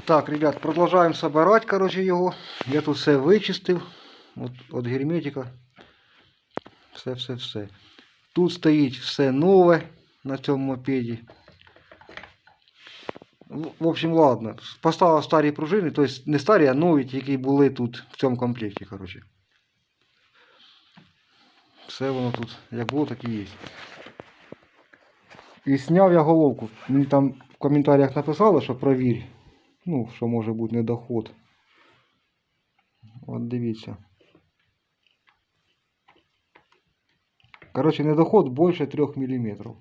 Так, ребят, продолжаем собирать, короче, его. Я тут все вичистив. От герметика. Все. Тут стоїть все нове на цьому мопеді. В общем, ладно. Поставив старі пружини, тобто не старі, а нові, які були тут в цьому комплекті, короче. Все воно тут, як було, так і є. І зняв я головку. Мені там в коментарях написали, що провір. Ну, що може бути недоход. От дивіться. Короче, недоход більше 3 мм.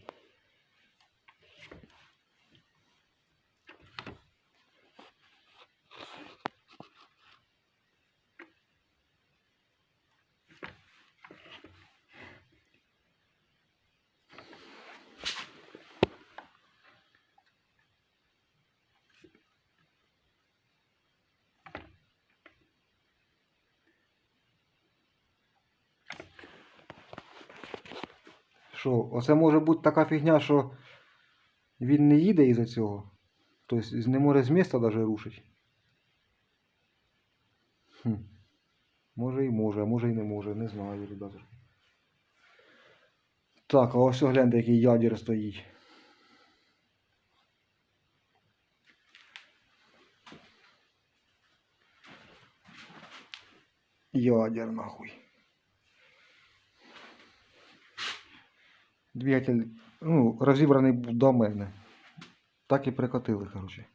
Що, оце може бути така фігня, що він не їде із-за цього. Тобто не може з місця навіть рушити. Може і може, а може і не може, не знаю, ребята. Так, а ось гляньте, який ядер стоїть. Ядер нахуй. Двигатель, ну, розібраний був до мене. Так і прикотили, короче.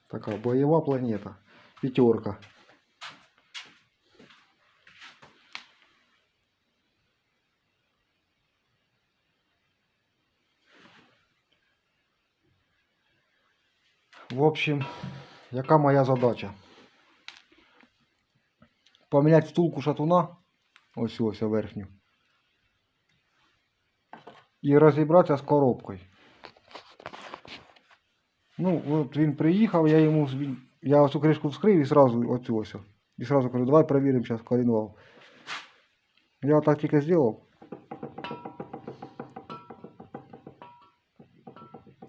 Така бойова планета. П'ятерка. В общем, яка моя задача? Поміняти втулку шатуна, ось верхню, і розібратися з коробкою. Ну, от він приїхав, я ось цю кришку вскрив і сразу оцю ось. І сразу кажу, давай перевіримо зараз коленвал. Я так тільки зробив.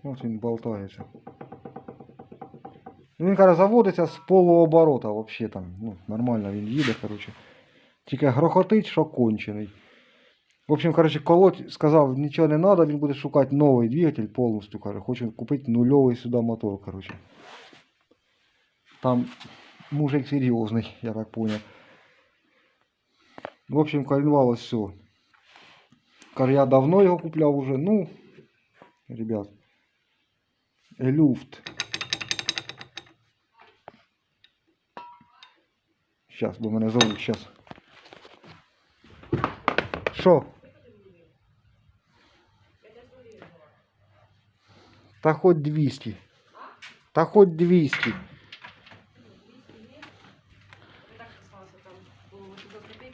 Ось він болтається. Він, каже, заводиться з полуоборота вообще там. Ну, нормально він їде, короче. Тільки грохотить, що кончений. В общем, короче, колоть сказав, нічого не треба, він буде шукати новий двигатель повністю, каже. Хоче купити нульовий сюди мотор, короче. Там мужик серйозний, я так понял. В общем, коленвал ось все. Каже, я давно його купляв уже. Ну, ребят, люфт. Сейчас, бо мене зовуть, сейчас. Що? Та хоть 200. Та хоть 200.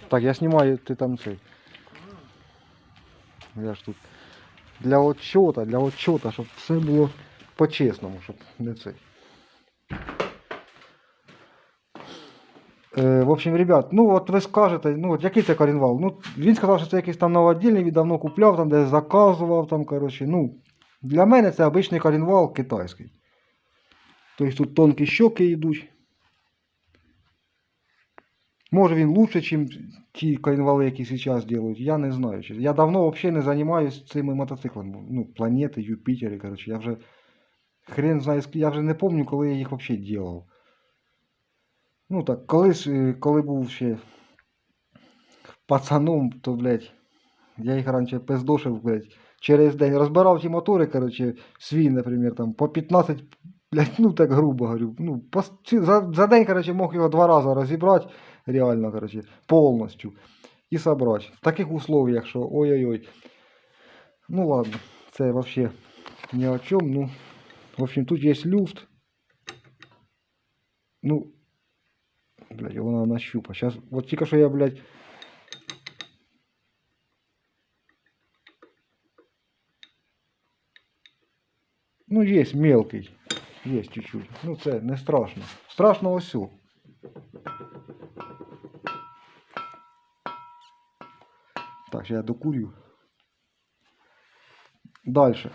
Так, я снимаю, ты там цей. Я ж тут для отчета, щоб все було по-чесному, щоб не цей. В общем, ребят, ну от ви скажете, ну от який це коленвал? Ну, він сказав, що це якийсь там новодільний, він давно купляв, там десь заказував, там, коротше, ну, для мене це обичний коленвал китайський. Тобто тут тонкі щоки йдуть. Може він лучше, ніж ті коленвали, які зараз роблять, я не знаю. Я давно взагалі не займаюся цими мотоциклами. Ну, планети, Юпітери, коротше, я вже хрен знає, я вже не пам'ятаю, коли я їх взагалі робив. Ну так, колись, коли був ще пацаном, то, блядь, я їх раніше пиздошив, блядь, через день. Розбирав ті мотори, коротше, свій, наприклад, там, по 15, блядь, ну так грубо говорю. Ну, за день, коротше, мог його 2 рази розібрати, реально, коротше, повністю. І собрати. В таких условиях, що ой-ой-ой. Ну ладно, це взагалі ні о чому. Ну, в общем, тут є люфт. Ну, блядь, его надо нащупать. Сейчас, вот только что я, блядь... Ну, есть мелкий. Есть чуть-чуть. Ну, це не страшно. Страшно осю. Так, ще я докурю. Дальше.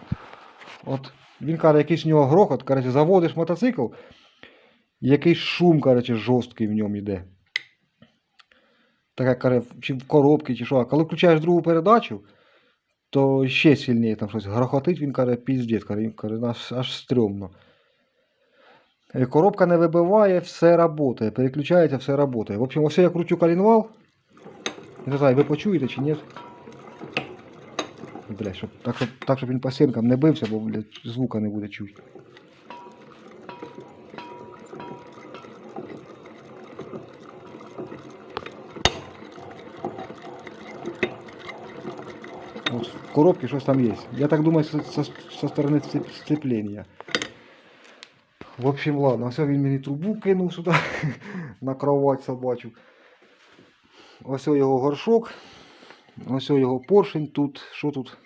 От він каже, якийсь у нього грохот, короче, заводиш мотоцикл, якийсь шум, короче, жорсткий в ньому йде. Така, каже, чи в коробці, чи що. А коли включаєш другу передачу, то ще сильніше там щось грохотить, він каже, піздець, каже, аж стрьомно. Коробка не вибиває, все працює, переключається, все працює. В общем, ось я кручу коленвал. Не знаю, ви почуєте чи ні. Блядь, щоб він по стінкам не бився, бо, блядь, звука не буде чути. Вот в коробке щось там є. Я так думаю, со сторони сцепления. В общем, ладно, ось він мені трубу кинув сюди на кровать собачу. Ось його горшок. Ось його поршень тут. Що тут?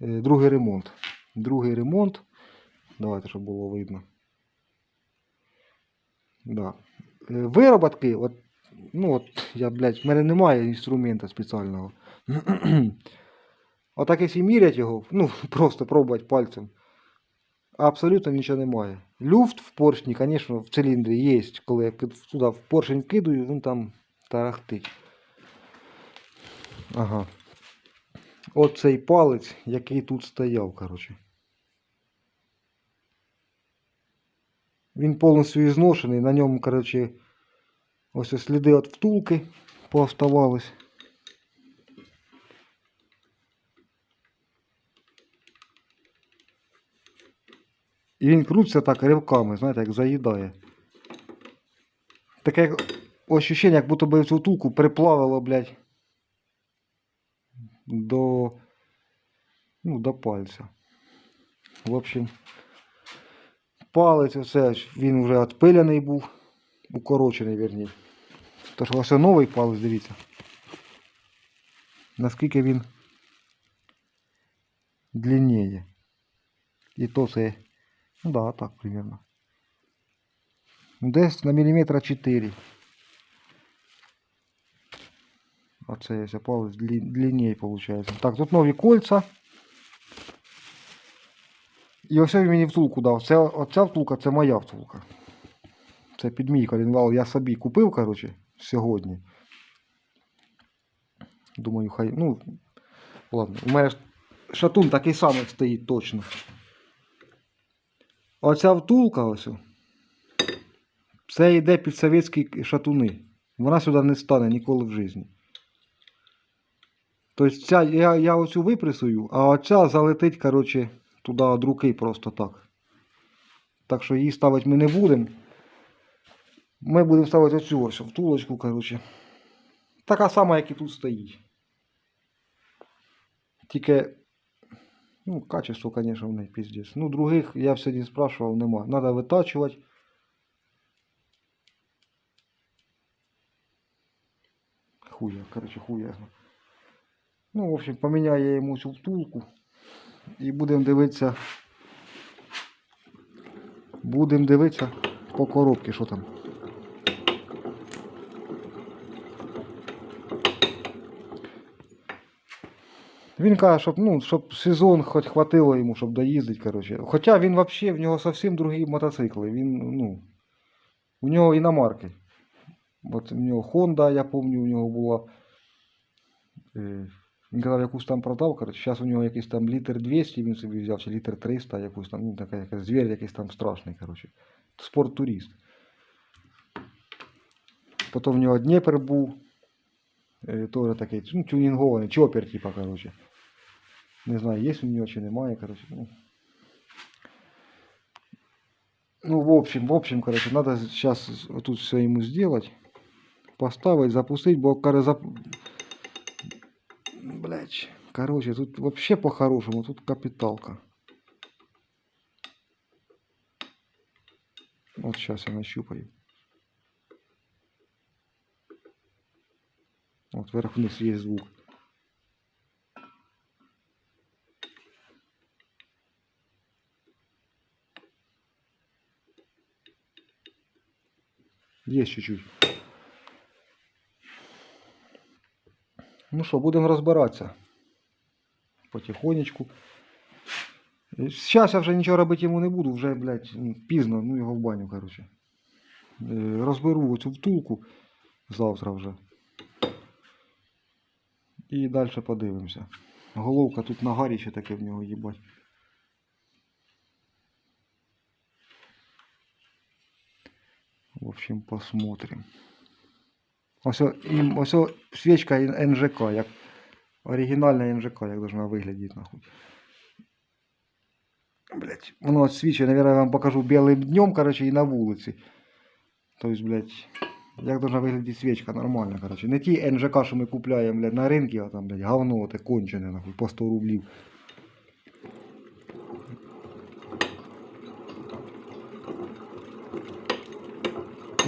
Другий ремонт. Другий ремонт. Давайте, щоб було видно. Да. Вироботки, от, ну от, я, блядь, в мене немає інструмента спеціального. Отак, якщо мірять його, ну, просто пробувати пальцем, абсолютно нічого немає. Люфт в поршні, звісно, в циліндрі є. Коли я туди в поршень вкидаю, він там тарахтить. Ага. От цей палець, який тут стояв, коротше. Він повністю зношений, на ньому, коротше, ось сліди від втулки пооставались. І він крутиться так ривками, знаєте, як заїдає. Таке ощущення, як будто би цю втулку приплавило, блядь, до пальця. В общем, палець оце, він вже відпиляний був, укорочений, вірніше. Тож ось новий палець, дивіться. Наскільки він длиннее. І то це, ну да, так примерно. Десь на міліметра 4. Оце є палець длиннее виходить. Так, тут нові кольця. І ось він мені втулку дав. Оця втулка, це моя втулка. Це під мій коленвал. Я собі купив, коротше, сьогодні. Думаю, хай, ну, ладно. У мене шатун такий самий стоїть точно. Оця втулка ось. Це йде під совєтські шатуни. Вона сюди не стане ніколи в житті. Тобто ця, я оцю випресую, а оця залетить, коротше, туди від руки просто так. Так що її ставити ми не будемо. Ми будемо ставити оцю ось втулочку, коротше. Така сама, як і тут стоїть. Тільки, ну, качество, звісно, в неї пиздец. Ну, других, я сьогодні спрашивав, нема. Надо витачувати. Хуя, коротше, хуя. Ну, в общем, поміняю я йому цю втулку. І будемо дивитися. Будемо дивитися по коробці, що там. Він каже, щоб сезон хоч хватило йому, щоб доїздити, коротше. Хоча він взагалі, в нього зовсім другі мотоцикли. Він, ну, у нього іномарки. От у нього Honda, я пам'ятаю, у нього була. Він казав, якусь там продав, коротше. Зараз у нього якийсь там літр 200, він собі взяв, чи літр 300, якусь там, ну, така якась звір якийсь там страшний, коротше. Спорт-турист. Потім в нього Дніпр був. Тоже такий, ну, тюнінгований, чопер, типа, коротше. Не знаю, є у нього чи немає, коротше. Ну, в общем, короче, надо сейчас тут все ему сделать. Поставить, запустить, бо, блядь, короче, тут вообще по-хорошему, тут капиталка. Вот сейчас я нащупаю. Вот вверх-вниз есть звук. Есть чуть-чуть. Ну що, будемо розбиратися. Потихонечку. Зараз я вже нічого робити йому не буду, вже, блядь, пізно, ну його в баню, коротше. Розберу оцю втулку завтра вже. І далі подивимося. Головка тут на гарі ще таке в нього, їбать. В общем, посмотрим. Ось свічка НЖК, як оригінальна НЖК, як должна виглядіти, нахуй. Блять, воно свічить, наверное, я вам покажу білим днем, короче, і на вулиці. Тобто, блять, як должна виглядіти свічка, нормально, короче. Не ті НЖК, що ми купляємо, блядь, на ринку, а там, блядь, говно те кончене, нахуй, по 100 рублів.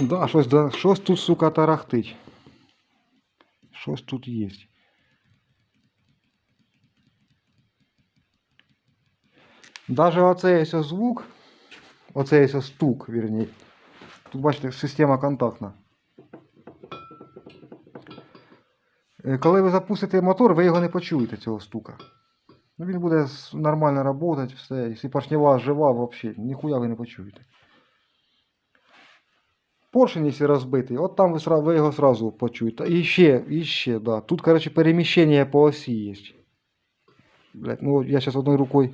Да, щось тут, сука, тарахтить. Щось тут є. Даже оцей ось звук, оцей ось стук, вірні. Тут, бачите, система контактна. Коли ви запустите мотор, ви його не почуєте, цього стука. Ну, він буде нормально працювати, все. Якщо поршнева жива, взагалі, ніхуя ви не почуєте. Поршень, якщо розбитий, от там ви його сразу почуєте. І ще, да. Тут, короче, переміщення по осі є. Блять, ну я зараз одною рукою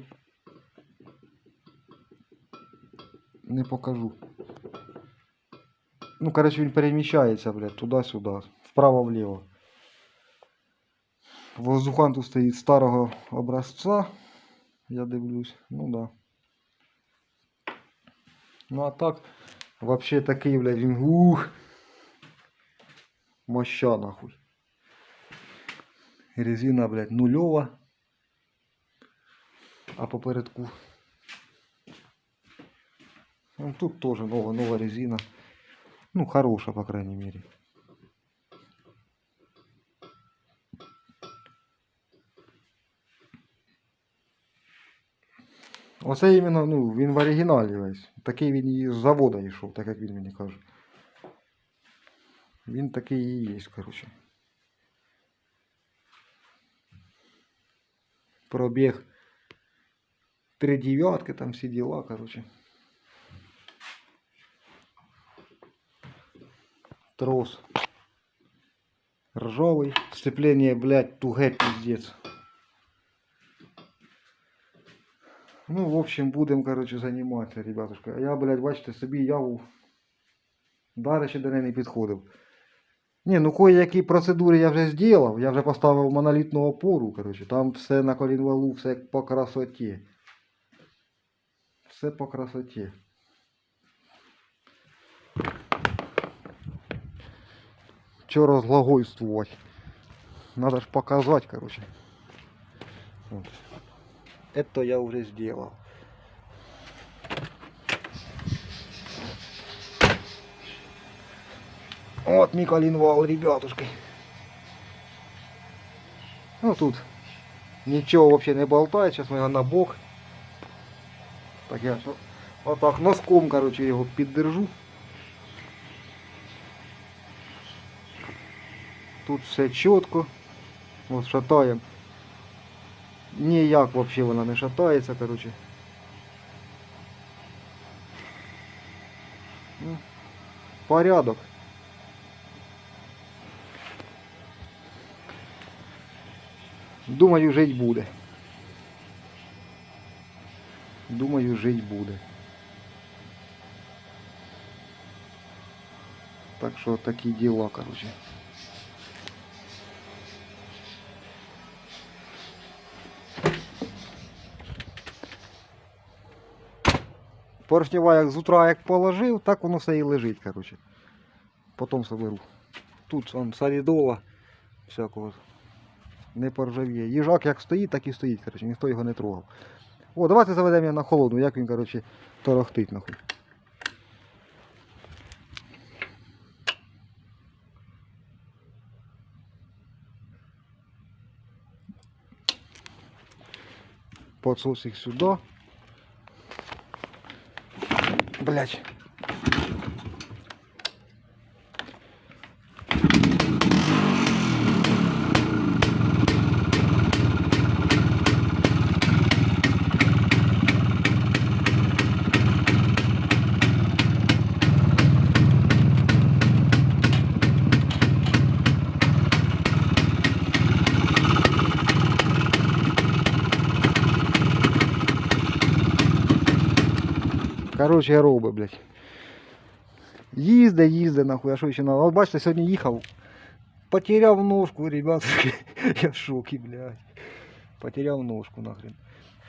не покажу. Ну, короче, він переміщається, блядь, туди-сюди, вправо-вліво. Воздухан тут стоїть старого образця. Я дивлюсь, ну да. Ну а так, вообще такий, блядь, він, моща, нахуй. Резина, блядь, нульова. А попередку. Ну, тут тоже новая резина. Ну, хорошая, по крайней мере. Оце іменно, ну, він в оригіналі весь. Такий він і з завода йшов, так як він мені каже. Він такий і є, короче. Пробіг 3 там всі діла, короче. Трос ржавый, сцепление, блядь, туге, пиздец. Ну, в общем, будем, короче, заниматься, ребятушка. А я, блядь, бачите, собі яву далі ще до неї не підходив. Ні, ну кое-які процедури я вже зробив. Я вже поставив монолітну опору, короче. Там все на колінвалу, все по красоті. Все по красоті. Че разглагольствовать? Надо ж показать, короче. Вот. Это я уже сделал. Вот мой коленвал, ребятушки. Ну тут ничего вообще не болтает. Сейчас мы его на бок. Так я вот так носком, короче, его поддержу. Тут все чітко. Ось шатаємо. Ніяк взагалі вона не шатається, короче. Порядок. Думаю, жить буде. Думаю, жить буде. Так що такі діла, короче. Поршнева як з утра як положив, так воно все і лежить, короче. Потім соберу. Тут он солідола всякого не поржавіє. Їжак як стоїть, так і стоїть, короче, ніхто його не трогав. О, давайте заведемо його на холодну, як він, короче, торохтить, нахуй. Подсос их сюда. Блять. Короче, робить, блядь. Їзде, нахуй, а що ще надо? От бачите, сьогодні їхав, потеряв ножку, ребят, я в шокі, блядь. Потеряв ножку, нахрен.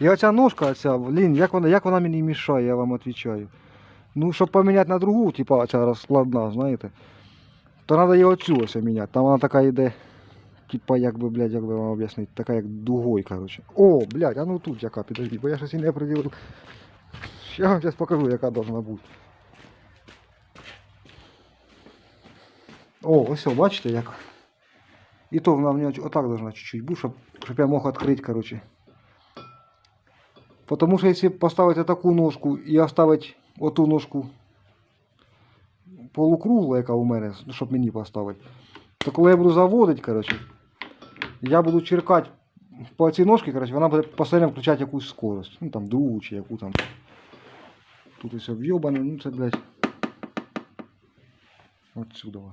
І оця ножка, оця, блін, як вона мені мішає, я вам відповідаю. Ну, щоб поміняти на другу, типа ця розкладна, знаєте, то треба її оцю ось міняти. Там вона така йде, типа, як би, блядь, як би вам об'яснити, така як дугою, короче. О, блядь, а ну тут яка, підожди, бо я щось і не определив. Я вам зараз покажу, яка должна бути. О, ось, бачите, як. І то вона в нього отак должна чуть-чуть бути, щоб я мог відкрити, короче. Потому що якщо поставити таку ножку і оставити оту ножку полукруглу, яка у мене, щоб мені поставити, то коли я буду заводити, короче, я буду черкати по цій ножці, короче, вона буде постійно включати якусь скорость. Ну там другу чи яку там. Тут все в'єбане, ну це, блядь. Отсюда.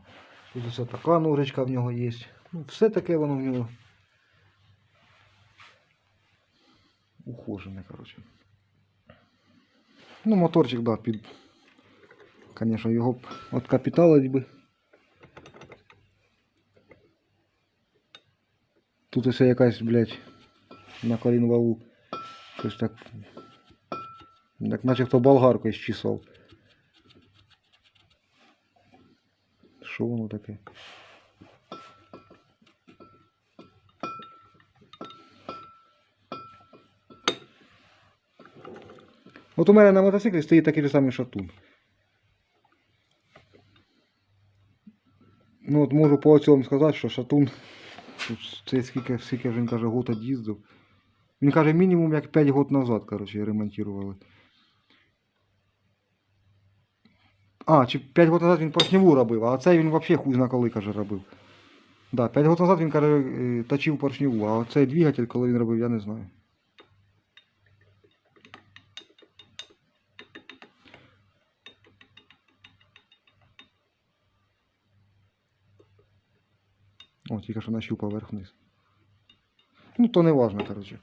Тут ось така ножичка в нього є. Ну, все таке воно в нього. Ухожене, короче. Ну, моторчик, да, під. Конечно, його откапіталить би. Тут ось якась, блядь, на колінвалу. Щось так. Так наче хто болгаркою щісав. Що воно таке? От у мене на мотоциклі стоїть такий же самий шатун. Ну от можу по цьому сказати, що шатун, це скільки вже він каже, год їздив. Він каже, мінімум як 5 років назад, короче, ремонтували. А, чи 5 років назад він поршневу робив, а цей він взагалі хуй зна коли, каже, робив. Да, 5 років назад він, каже, точив поршневу, а цей двигатель, коли він робив, я не знаю. О, тільки що нащупав вверх-вниз. Ну, то не важно, короче.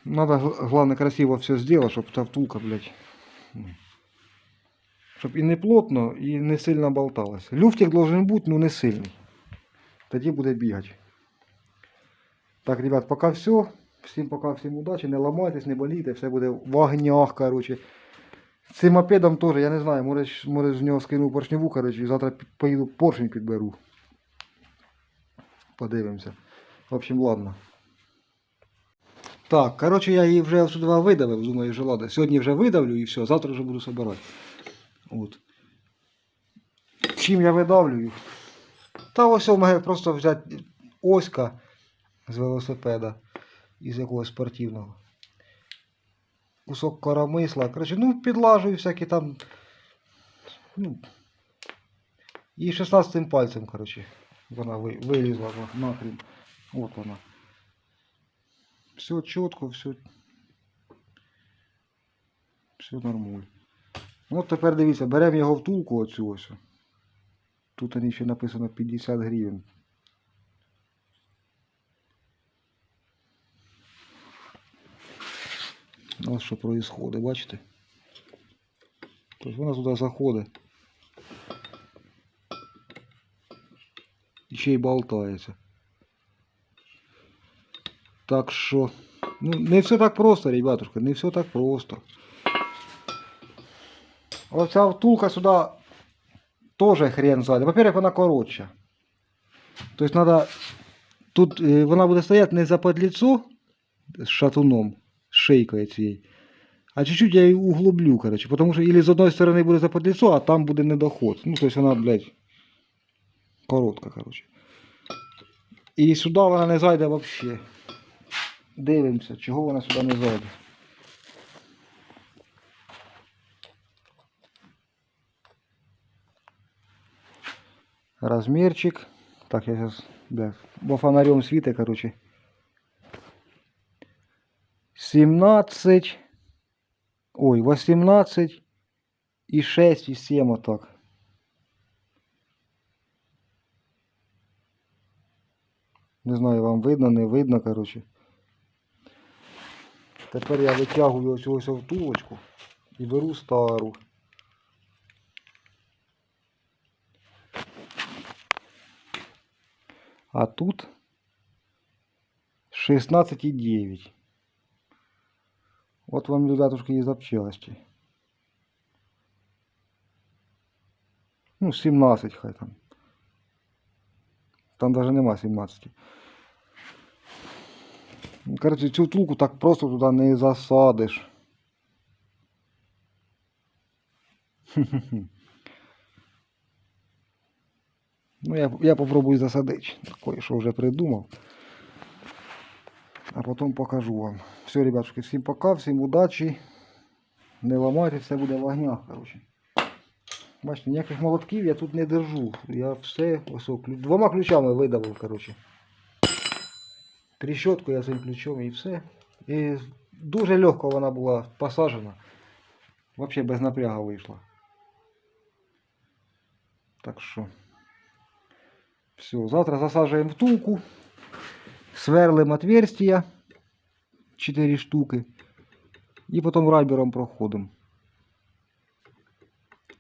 Надо, главное, красиво все сделать, чтобы та втулка, блядь, щоб і не плотно, і не сильно болталась. Люфтик должен бути, ну не сильний. Тоді буде бігати. Так, ребят, пока все. Всім пока, всім удачі. Не ламайтесь, не болійте, все буде в огнях, короче. З цим мопедом теж, я не знаю, може з нього скину поршневу, короче, і завтра поїду поршень підберу. Подивимося. В общем, ладно. Так, короче, я її вже сюди видавив, думаю, що ладно. Сьогодні вже видавлю і все, завтра вже буду собирати. От. Чим я видавлюю? Та ось у мене просто взяти оська з велосипеда, із якогось спортивного. Кусок коромисла. Короче, ну підлажую всякі там. Ну, і 16 пальцем, короче, вона вилізла нахрен. От вона. Все чітко, все нормально. От тепер дивіться, беремо його втулку оцю ось. Тут ще написано 50 гривень. Ось що происходит, бачите? Тобто вона туди заходить. І ще й болтається. Так що, ну, не все так просто, ребятушка, не все так просто. Оця втулка сюди теж хрен ззаді. Во-первых, вона коротша. Тобто треба, тут вона буде стояти не за подліцо з шатуном, з шийкою цією, а чуть-чуть я її углублю, короче, потому що или з одної сторони буде за подліцо, а там буде недоход. Ну, тобто вона, блядь, коротка, короче. І сюди вона не зайде взагалі. Дивимося, чого вона сюди не зайде. Размерчик. Так, я сейчас, да, бо фонарем світить, короче. 17. Ой, 18 і 6, і 7 отак. Не знаю, вам видно, не видно, короче. Тепер я витягую ось втулочку. І беру стару. А тут 16,9. От вам, ребятушки, і запчасті. Ну, 17 хай там. Там даже нема 17. Короче, цю втулку так просто туди не засадиш. Ну, я попробую засадити. Кое-що вже придумав. А потім покажу вам. Все, ребятушки, всім пока, всім удачі. Не ламайте, все буде в огнях, короче. Бачите, ніяких молотків я тут не держу. Я все ось двома ключами видавив, короче. Трещотку я цим ключом і все. І дуже легко вона була посаджена. Взагалі без напрягу вийшла. Так що. Все, завтра засаджуємо втулку. Сверлим отверстия. 4 штуки. І потім райбером проходимо.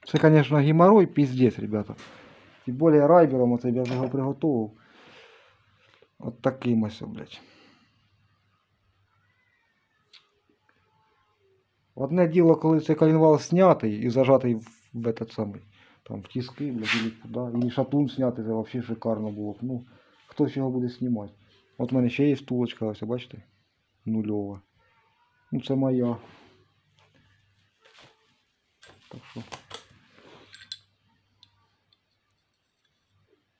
Це, конечно, геморрой, пиздец, ребята. Тем более райбером оце я вже його приготував. От таким ось, блядь. Одне діло, коли цей коленвал снятий і зажатий в этот самий, там, в тиски, блядь, или куди. І шатун снятий, це вообще шикарно було б. Ну, хто ж його буде знімати? От в мене ще є втулочка, ось, бачите? Нульова. Ну, це моя. Так що.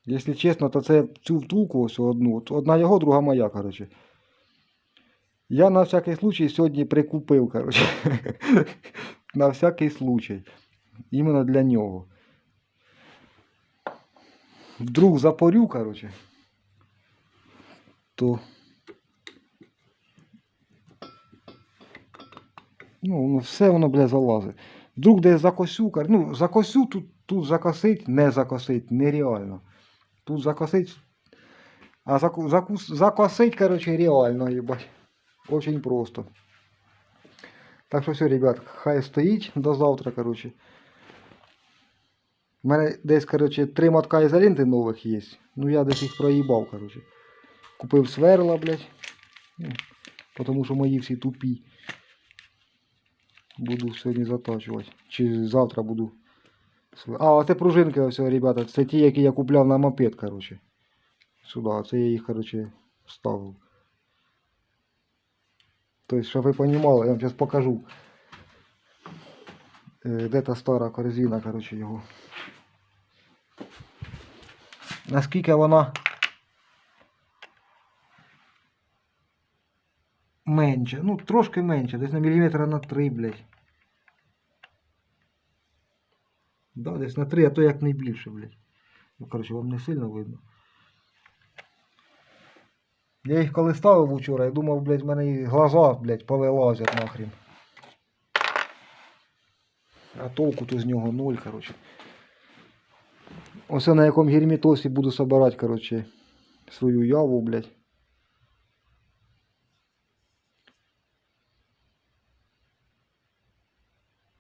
Якщо чесно, то це цю втулку ось одну. Одна його, друга моя, короче. Я на всякий случай сьогодні прикупив, короче. На всякий случай. Іменно для нього. Вдруг запорю, короче. То... Ну, все воно, бля, залазить. Вдруг десь закосю, ну, закосю, тут закосить, не закосить, нереально. Тут закосить, а закосить, короче, реально, ебать. Очень просто. Так що все, ребят, хай стоїть до завтра, короче. У мене десь, короче, 3 мотка ізоленти нових є. Ну, я десь їх проїбав, короче. Купив сверла, блядь. Ну, тому що мої всі тупі. Буду сьогодні затачувати. Чи завтра буду. А, це пружинки ось, ребята. Це ті, які я купляв на мопед, короче. Сюди. Це я їх, короче, ставив. Тобто, щоб ви розуміли, я вам зараз покажу. Де та стара корзина, короче, його. Наскільки вона менше. Ну, трошки менше. Десь на міліметра на 3, блядь. Да, десь на 3, а то як не більше, блядь. Ну, короче, вам не сильно видно. Я їх коли ставив вчора, я думав, блядь, в мене і глаза, блядь, повилазять нахрен. А толку то з нього 0, короче. Ось на якому герметосі буду собирати, короче, свою яву, блядь.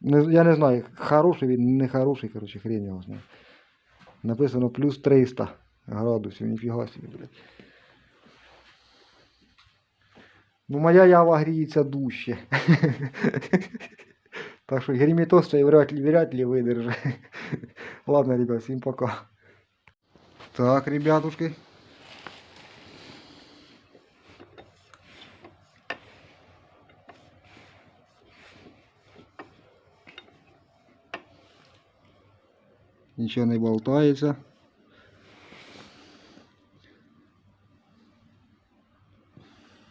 Я не знаю, хороший він, не хороший, короче, хрень його знає. Написано плюс 300 градусів, ніфіга собі, блядь. Ну, моя ява гріється дужче. Так що герметоз цей вряд ли видержить. Ладно, ребят, всім пока. Так, ребятушки. Нічого не болтається.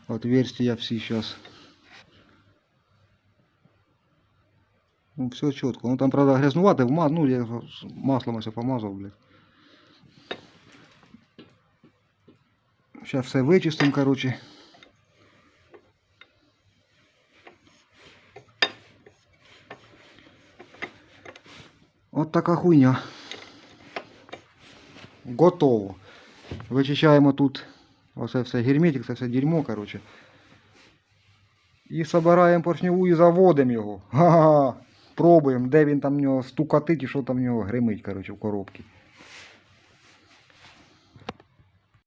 Отверстия всі сейчас. Ну, все четко. Ну, там, правда, грязнувато, ну, я маслом ось помазав, блядь. Сейчас все вичистим, короче. От така хуйня. Готово. Вичищаємо тут оце все герметик, це все дерьмо, короче. І собираємо поршневу і заводимо його. Ха-ха-ха. пробуємо, де він там в нього стукатить і що там в нього гримить, коротше, в коробці.